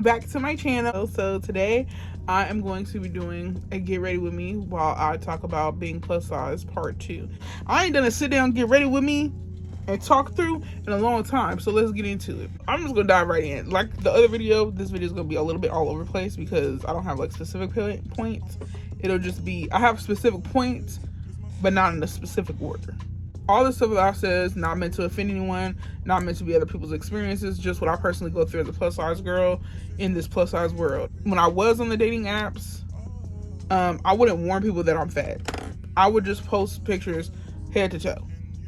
welcome back to my channel. So today I am going to be doing a get ready with me while I talk about being plus size part 2. I ain't done a sit down get ready with me and talk through in a long time, so let's get into it. I'm just gonna dive right in. Like the other video, this video is gonna be a little bit all over the place because I don't have like specific points. It'll just be, I have specific points but not in a specific order. All the stuff that I said is not meant to offend anyone, not meant to be other people's experiences, just what I personally go through as a plus size girl in this plus size world. When I was on the dating apps, I wouldn't warn people that I'm fat. I would just post pictures head to toe.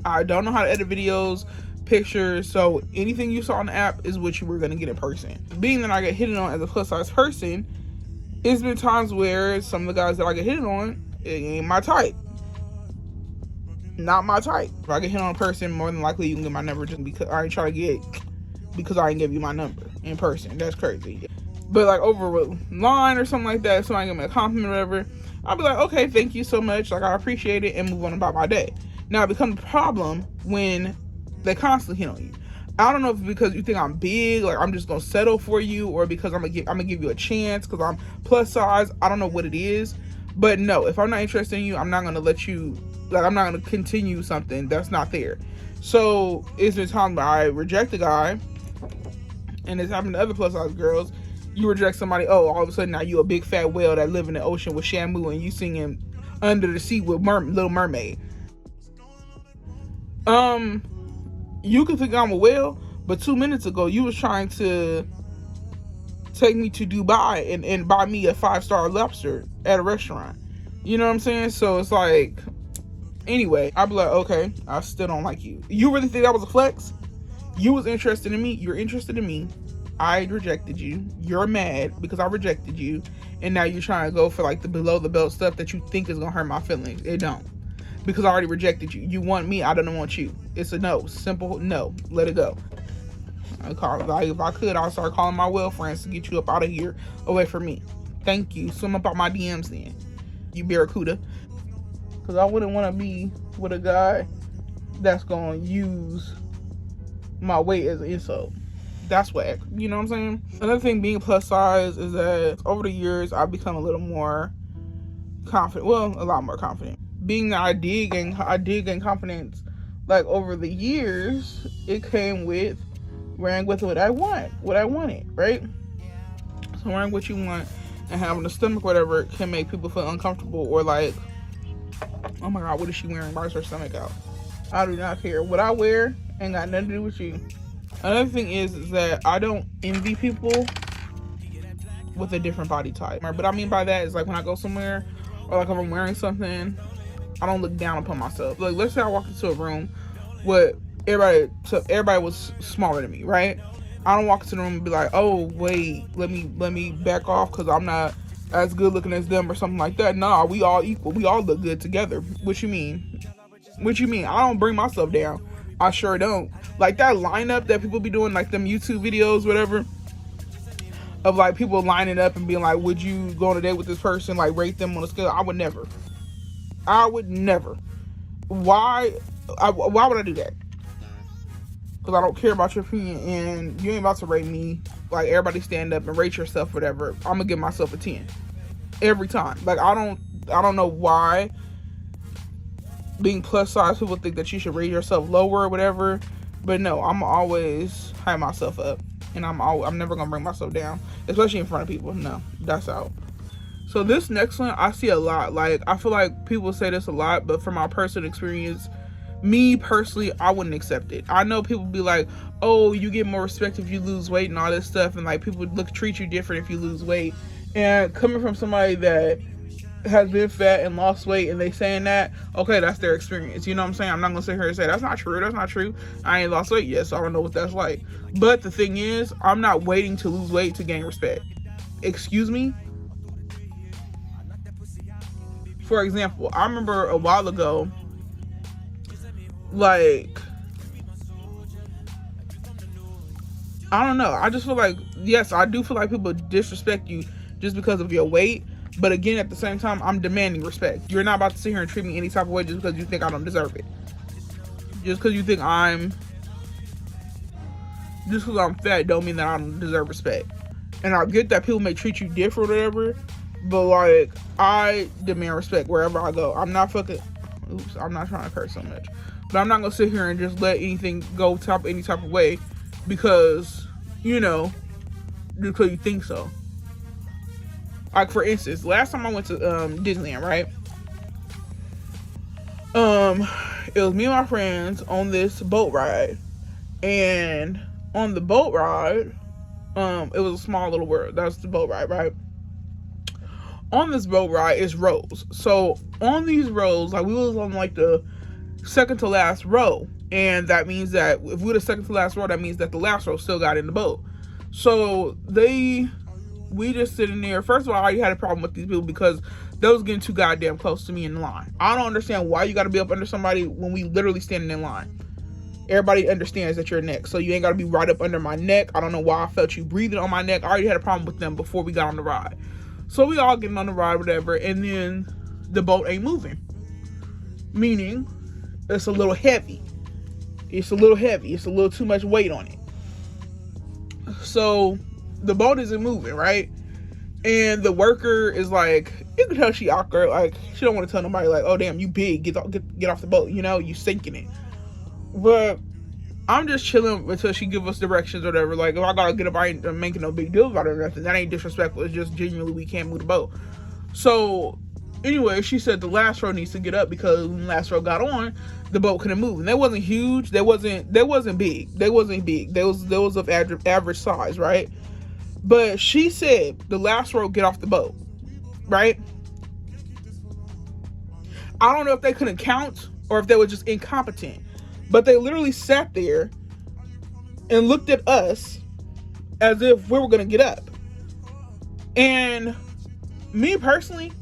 I don't know how to edit videos, pictures, so anything you saw on the app is what you were going to get in person. Being that I get hit on as a plus size person, it's been times where some of the guys that I get hit on, it ain't my type. Not my type. If I get hit on a person, more than likely you can get my number just because I ain't trying to get, because I ain't give you my number in person. That's crazy. But like over a line or something like that, if somebody give me a compliment or whatever, I'll be like, okay, thank you so much. Like, I appreciate it, and move on about my day. Now, it becomes a problem when they constantly hit on you. I don't know if it's because you think I'm big, like I'm just gonna settle for you, or because I'm gonna give you a chance because I'm plus size. I don't know what it is, but no, if I'm not interested in you, I'm not gonna let you. Like, I'm not gonna continue something that's not there. So it's been times where I reject a guy, and it's happened to other plus size girls. You reject somebody, oh, all of a sudden now you a big fat whale that live in the ocean with Shamu, and you singing Under the Sea with Little Mermaid. You can think I'm a whale, but 2 minutes ago you was trying to take me to Dubai and buy me a 5-star lobster at a restaurant. You know what I'm saying? So it's like, anyway, I'd be like, okay, I still don't like you. You really think that was a flex? You was interested in me. You're interested in me. I rejected you. You're mad because I rejected you. And now you're trying to go for like the below the belt stuff that you think is going to hurt my feelings. It don't. Because I already rejected you. You want me. I don't want you. It's a no. Simple no. Let it go. If I could, I'll start calling my well friends to get you up out of here, away from me. Thank you. Swim up out my DMs then, you barracuda. Because I wouldn't want to be with a guy that's going to use my weight as an insult. That's whack. You know what I'm saying? Another thing being plus size is that over the years, I've become a little more confident. Well, a lot more confident. Being that I did gain confidence, like over the years, it came with wearing with what I wanted, right? So wearing what you want and having a stomach, whatever, can make people feel uncomfortable or like, oh my god, what is she wearing? Why is her stomach out? I do not care. What I wear ain't got nothing to do with you. Another thing is that I don't envy people with a different body type. But I mean by that is like when I go somewhere or like if I'm wearing something, I don't look down upon myself. Like, let's say I walk into a room with everybody was smaller than me, right? I don't walk into the room and be like, oh wait, let me back off because I'm not as good looking as them or something like that. Nah, we all equal. We all look good together. What you mean? What you mean? I don't bring myself down. I sure don't. Like that lineup that people be doing, like them YouTube videos, whatever, of like people lining up and being like, would you go on a date with this person? Like rate them on a scale. I would never. Why would I do that? Because I don't care about your opinion and you ain't about to rate me. Like, everybody stand up and rate yourself, whatever. I'm gonna give myself a 10 every time. Like, I don't know why being plus size people think that you should rate yourself lower or whatever, but no, I'm always high myself up, and I'm never gonna bring myself down, especially in front of people. No, that's out. So this next one I see a lot. Like, I feel like people say this a lot, but from my personal experience, me personally, I wouldn't accept it. I know people be like, oh, you get more respect if you lose weight and all this stuff, and like people treat you different if you lose weight. And coming from somebody that has been fat and lost weight and they saying that, okay, that's their experience. You know what I'm saying? I'm not gonna sit here and say that's not true. I ain't lost weight yet, so I don't know what that's like. But the thing is, I'm not waiting to lose weight to gain respect. Excuse me? For example, I remember a while ago, like, I don't know, I just feel like, yes, I do feel like people disrespect you just because of your weight, but again, at the same time, I'm demanding respect. You're not about to sit here and treat me any type of way just because you think I don't deserve it. Just because you think just because I'm fat don't mean that I don't deserve respect. And I get that people may treat you different or whatever, but like, I demand respect wherever I go. I'm not fucking, oops, I'm not trying to curse so much, but I'm not gonna sit here and just let anything go any type of way because, you know, because you think so. Like, for instance, last time I went to Disneyland, right? It was me and my friends on this boat ride, and on the boat ride, it was a small little world. That was the boat ride, right? On this boat ride is rows. So on these rows, like, we was on like the second to last row, and that means that if we were the second to last row, that means that the last row still got in the boat. So we just sitting there. First of all, I already had a problem with these people because they was getting too goddamn close to me in line. I don't understand why you got to be up under somebody when we literally standing in line. Everybody understands that you're next, so you ain't got to be right up under my neck. I don't know why I felt you breathing on my neck. I already had a problem with them before we got on the ride. So we all getting on the ride, whatever, and then the boat ain't moving. Meaning, it's a little heavy. It's a little too much weight on it. So the boat isn't moving, right? And the worker is like, you can tell she awkward. Like, she don't want to tell nobody, like, oh damn, you big, get off the boat. You know, you sinking it. But I'm just chilling until she give us directions or whatever. Like, if I gotta get up, I ain't making no big deal about it or nothing. That ain't disrespectful. It's just genuinely we can't move the boat. So anyway, she said the last row needs to get up because when the last row got on, the boat couldn't move. And they wasn't huge. They wasn't big. They was of average size, right? But she said the last row get off the boat, right? I don't know if they couldn't count or if they were just incompetent. But they literally sat there and looked at us as if we were going to get up. And me personally,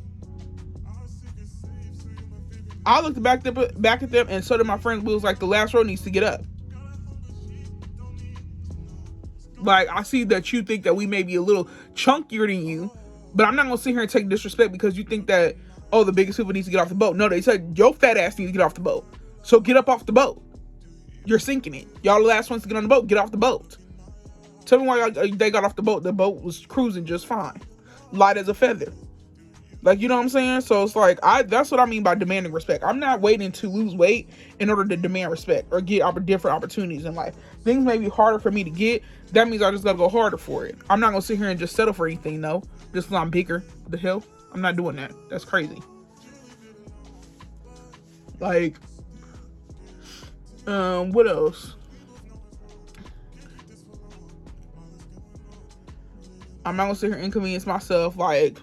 I looked back at them, and so did my friends. We was like, the last row needs to get up. Like, I see that you think that we may be a little chunkier than you, but I'm not going to sit here and take disrespect because you think that, oh, the biggest people need to get off the boat. No, they said, your fat ass needs to get off the boat. So get up off the boat. You're sinking it. Y'all the last ones to get on the boat. Get off the boat. Tell me why they got off the boat. The boat was cruising just fine. Light as a feather. Like, you know what I'm saying? So it's like, that's what I mean by demanding respect. I'm not waiting to lose weight in order to demand respect or get different opportunities in life. Things may be harder for me to get. That means I just gotta go harder for it. I'm not gonna sit here and just settle for anything, no. Just because I'm bigger. The hell? I'm not doing that. That's crazy. Like, what else? I'm not gonna sit here and inconvenience myself. Like,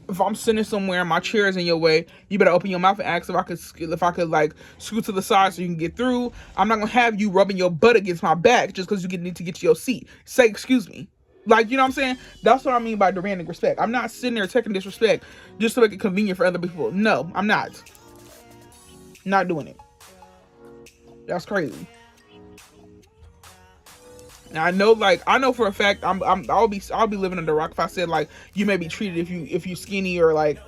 if I'm sitting somewhere and my chair is in your way, you better open your mouth and ask if I could like scoot to the side so you can get through. I'm not gonna have you rubbing your butt against my back just because you need to get to your seat. Say excuse me. Like, you know what I'm saying? That's what I mean by demanding respect. I'm not sitting there taking disrespect just to make it convenient for other people. No, I'm not. Not doing it. That's crazy. And I know for a fact I'll be living under a rock if I said like you may be treated if you skinny or like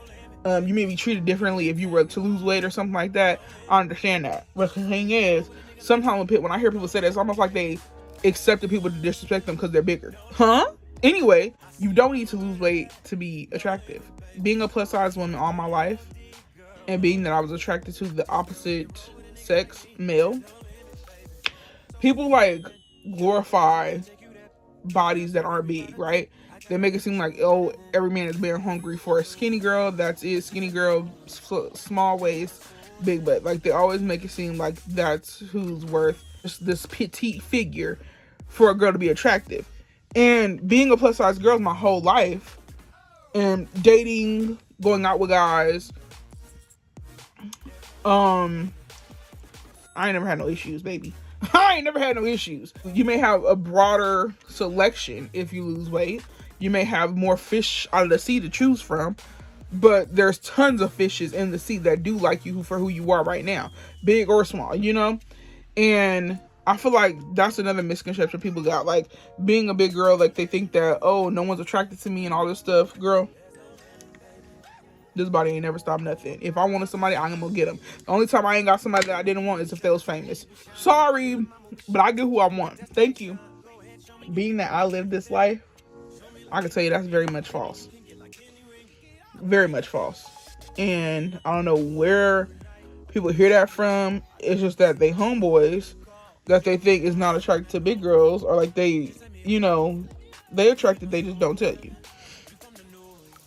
you may be treated differently if you were to lose weight or something like that. I understand that. But the thing is, sometimes when I hear people say that, it's almost like they accepted people to disrespect them because they're bigger. Huh? Anyway, you don't need to lose weight to be attractive. Being a plus size woman all my life, and being that I was attracted to the opposite sex, male, people like glorify bodies that aren't big, right? They make it seem like, oh, every man is being hungry for a skinny girl. That's it. Skinny girl, small waist, big butt. Like, they always make it seem like that's who's worth this petite figure for a girl to be attractive. And being a plus size girl my whole life, and dating, going out with guys, I ain't never had no issues, baby. I ain't never had no issues. You may have a broader selection if you lose weight. You may have more fish out of the sea to choose from, but there's tons of fishes in the sea that do like you for who you are right now, big or small, you know? And I feel like that's another misconception people got. Like, being a big girl, like, they think that, oh, no one's attracted to me and all this stuff. Girl, this body ain't never stopped nothing. If I wanted somebody, I'm gonna get them. The only time I ain't got somebody that I didn't want is if they was famous. Sorry, but I get who I want. Thank you. Being that I live this life, I can tell you that's very much false. Very much false. And I don't know where people hear that from. It's just that they homeboys that they think is not attracted to big girls, or like they, they attracted, they just don't tell you.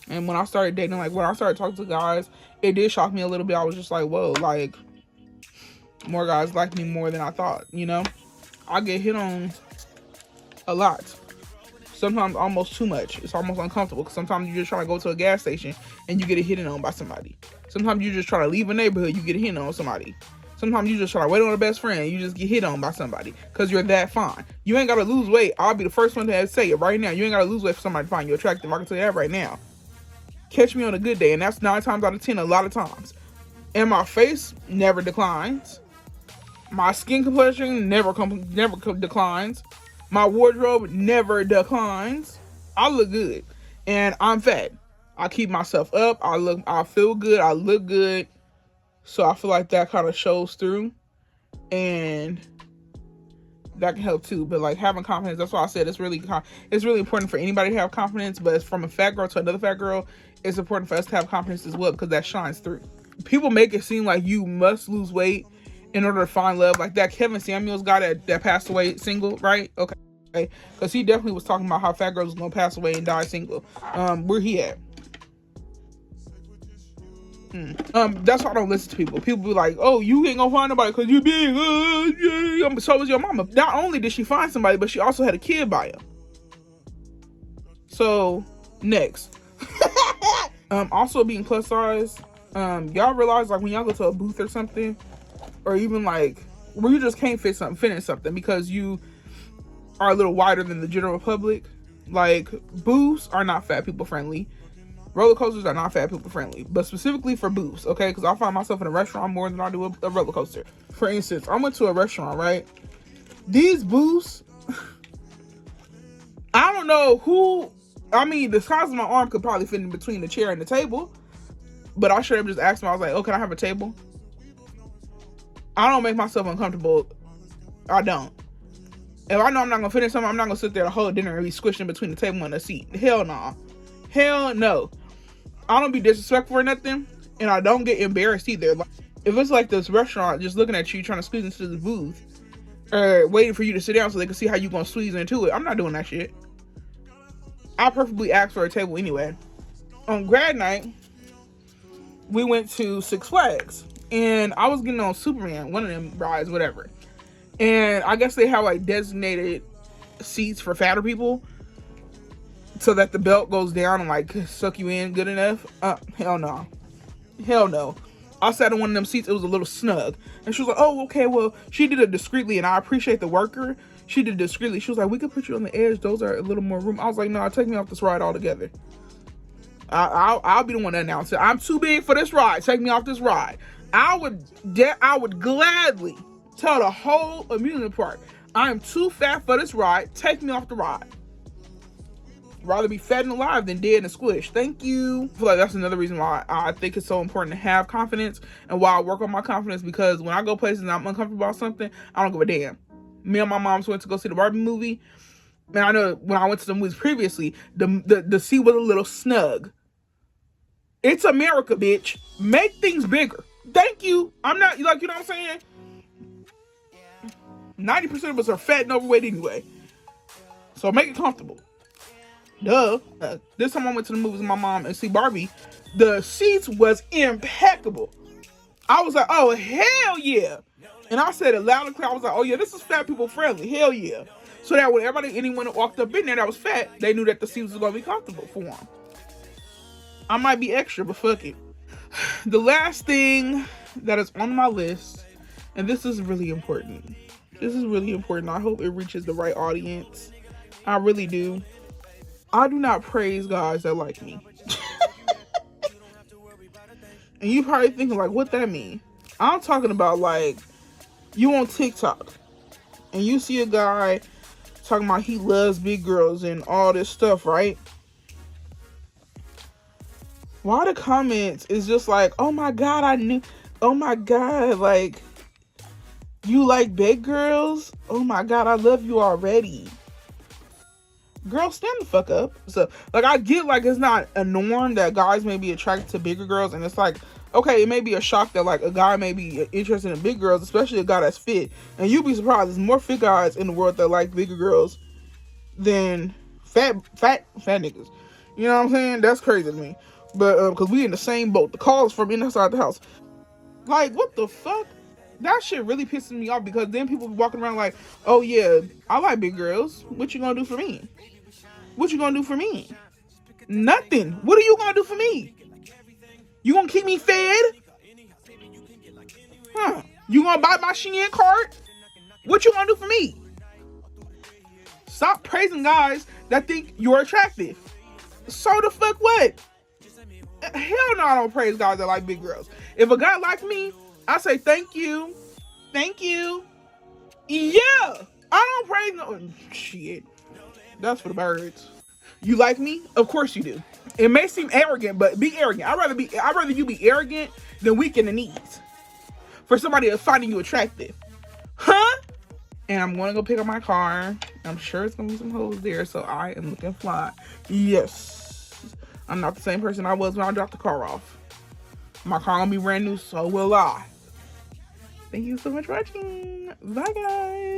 And when I started dating, like when I started talking to guys, it did shock me a little bit. I was just like, whoa, like more guys like me more than I thought, I get hit on a lot. Sometimes almost too much. It's almost uncomfortable because sometimes you're just trying to go to a gas station and you get hit on by somebody. Sometimes you just try to leave a neighborhood, you get hit on somebody. Sometimes you just try to wait on a best friend, you just get hit on by somebody because you're that fine. You ain't got to lose weight. I'll be the first one to say it right now. You ain't got to lose weight for somebody to find you attractive. I can tell you that right now. Catch me on a good day, and that's 9 times out of 10 a lot of times. And my face never declines. My skin complexion never declines. My wardrobe never declines. I look good. And I'm fat. I keep myself up. I feel good. I look good. So I feel like that kind of shows through. And that can help too. But like having confidence, that's why I said it's really important for anybody to have confidence. But from a fat girl to another fat girl, it's important for us to have confidence as well, because that shines through. People make it seem like you must lose weight in order to find love. Like that Kevin Samuels guy that passed away single, right? Okay. Because he definitely was talking about how fat girls was going to pass away and die single. Where he at? That's why I don't listen to people. People be like, oh, you ain't going to find nobody because you big. Yeah. So was your mama. Not only did she find somebody, but she also had a kid by him. So, next. Also being plus size. Y'all realize like when y'all go to a booth or something, or even like where you just can't fit in something because you are a little wider than the general public. Like booths are not fat people friendly. Roller coasters are not fat people friendly, but specifically for booths, okay? Because I find myself in a restaurant more than I do a roller coaster. For instance, I went to a restaurant, right? These booths, I don't know who. I mean, the size of my arm could probably fit in between the chair and the table, but I should have just asked them. I was like, oh, can I have a table? I don't make myself uncomfortable. I don't. If I know I'm not going to fit in something, I'm not going to sit there the whole dinner and be squished in between the table and the seat. Hell no. Hell no. I don't be disrespectful or nothing, and I don't get embarrassed either. Like, if it's like this restaurant just looking at you trying to squeeze into the booth, or waiting for you to sit down so they can see how you going to squeeze into it, I'm not doing that shit. I preferably ask for a table anyway. On grad night, we went to Six Flags, and I was getting on Superman, one of them rides, whatever. And I guess they have like designated seats for fatter people so that the belt goes down and like suck you in good enough. Hell no. Hell no. I sat in one of them seats. It was a little snug. And she was like, oh, okay, well, she did it discreetly, and I appreciate the worker. She did it discreetly. She was like, we could put you on the edge. Those are a little more room. I was like, no, take me off this ride altogether. I'll be the one to announce it. I'm too big for this ride. Take me off this ride. I would gladly tell the whole amusement park, I am too fat for this ride. Take me off the ride. Rather be fat and alive than dead and squished. Thank you. I feel like that's another reason why I think it's so important to have confidence, and why I work on my confidence, because when I go places and I'm uncomfortable about something, I don't give a damn. Me and my moms went to go see the Barbie movie, and I know when I went to the movies previously, the seat was a little snug. It's America, bitch. Make things bigger. Thank you. I'm not, like, you know what I'm saying? 90% of us are fat and overweight anyway. So make it comfortable. Duh. This time I went to the movies with my mom and see Barbie. The seats was impeccable. I was like, oh, hell yeah. And I said it loud and clear. I was like, oh yeah, this is fat people friendly. Hell yeah. So that when anyone that walked up in there that was fat, they knew that the seats was going to be comfortable for them. I might be extra, but fuck it. The last thing that is on my list, and this is really important. This is really important. I hope it reaches the right audience. I really do. I do not praise guys that like me. And you probably thinking like, what that mean? I'm talking about like, you on TikTok and you see a guy talking about he loves big girls and all this stuff, right? Why the comments is just like, oh my God, oh my God, like, you like big girls? Oh my God, I love you already. Girls, stand the fuck up. So, like, I get, like, it's not a norm that guys may be attracted to bigger girls, and it's like, okay, it may be a shock that, like, a guy may be interested in big girls, especially a guy that's fit, and you'd be surprised, there's more fit guys in the world that like bigger girls than fat niggas. You know what I'm saying? That's crazy to me. But, because we in the same boat. The calls from inside the house. Like, what the fuck? That shit really pisses me off, because then people be walking around like, oh yeah, I like big girls. What you gonna do for me? What you gonna do for me? Nothing. What are you gonna do for me? You gonna keep me fed? Huh? You gonna buy my Shein card? What you gonna do for me? Stop praising guys that think you're attractive. So the fuck what? Hell no, I don't praise guys that like big girls. If a guy like me, I say thank you. Thank you. Yeah. I don't praise no shit. That's for the birds. You like me? Of course you do. It may seem arrogant, but be arrogant. I'd rather you be arrogant than weak in the knees. For somebody that's finding you attractive. Huh? And I'm gonna go pick up my car. I'm sure it's gonna be some hoes there, so I am looking fly. Yes. I'm not the same person I was when I dropped the car off. My car gonna be brand new, so will I. Thank you so much for watching. Bye, guys.